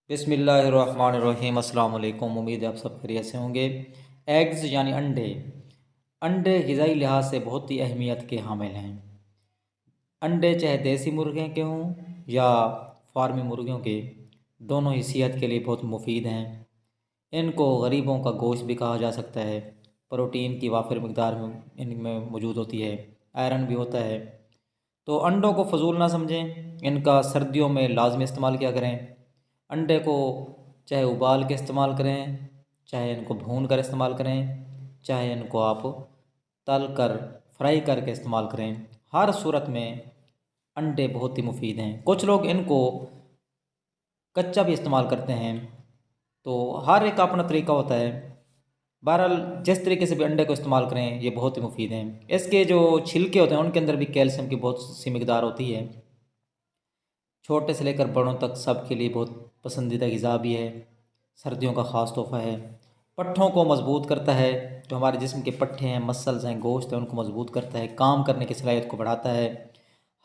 बिस्मिल्लाहिर्रहमानिर्रहीम। अस्सलाम वालेकुम। उम्मीद है आप सब खैरियत से होंगे। एग्स यानी अंडे अंडे ग़िज़ाई लिहाज से बहुत ही अहमियत के हामिल हैं। अंडे चाहे देसी मुर्गे के हों या फार्मी मुर्गियों के, दोनों ही सेहत के लिए बहुत मुफीद हैं। इनको गरीबों का गोश्त भी कहा जा सकता है। प्रोटीन की वाफिर मकदार में इनमें मौजूद होती है, आयरन भी होता है। तो अंडों को फजूल ना समझें, इनका सर्दियों में लाजमी इस्तेमाल किया करें। अंडे को चाहे उबाल के इस्तेमाल करें, चाहे इनको भून कर इस्तेमाल करें, चाहे इनको आप तल कर फ्राई करके इस्तेमाल करें। हर सूरत में अंडे बहुत ही मुफीद हैं। कुछ लोग इनको कच्चा भी इस्तेमाल करते हैं, तो हर एक का अपना तरीका होता है। बहरहाल जिस तरीके से भी अंडे को इस्तेमाल करें, ये बहुत ही मुफीद हैं। इसके जो छिलके होते हैं उनके अंदर भी कैल्शियम की बहुत सी मकदार होती है। छोटे से लेकर बड़ों तक सब के लिए बहुत पसंदीदा ग़िज़ा भी है। सर्दियों का ख़ास तोहफ़ा है। पट्ठों को मज़बूत करता है। जो हमारे जिस्म के पट्ठे हैं, मसल्स हैं, गोश्त है, उनको मज़बूत करता है। काम करने की सलाहियत को बढ़ाता है।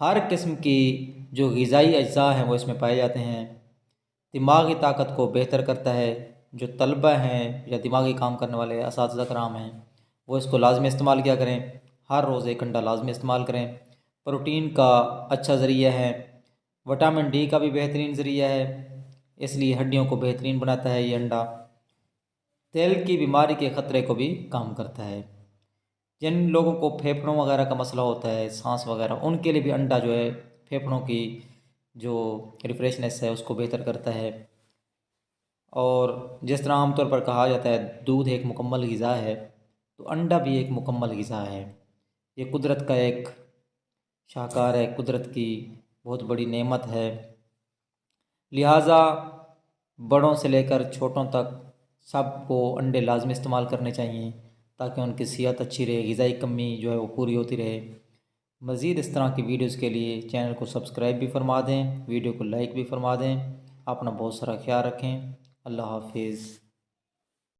हर किस्म की जो ग़िज़ाई अज्जा हैं वो इसमें पाए जाते हैं। दिमागी ताकत को बेहतर करता है। जो तलबा हैं या दिमागी काम करने वाले असातिज़ा कराम हैं, वो इसको लाजमी इस्तेमाल किया करें। हर रोज़ एक अंडा लाजमी इस्तेमाल करें। प्रोटीन का अच्छा ज़रिया है। विटामिन डी का भी बेहतरीन ज़रिया है, इसलिए हड्डियों को बेहतरीन बनाता है ये अंडा। दिल की बीमारी के ख़तरे को भी कम करता है। जिन लोगों को फेफड़ों वगैरह का मसला होता है, सांस वगैरह, उनके लिए भी अंडा जो है फेफड़ों की जो रिफ्रेशनेस है उसको बेहतर करता है। और जिस तरह आमतौर पर कहा जाता है दूध एक मुकम्मल ग़िज़ा है, तो अंडा भी एक मुकम्मल ग़िज़ा है। ये कुदरत का एक शाहकार है, कुदरत की बहुत बड़ी नेमत है। लिहाजा बड़ों से लेकर छोटों तक सबको अंडे लाजमी इस्तेमाल करने चाहिए, ताकि उनकी सेहत अच्छी रहे, ग़िज़ाई कमी जो है वो पूरी होती रहे। मज़ीद इस तरह की वीडियोज़ के लिए चैनल को सब्सक्राइब भी फरमा दें, वीडियो को लाइक भी फरमा दें। अपना बहुत सारा ख्याल रखें। अल्लाह हाफिज़।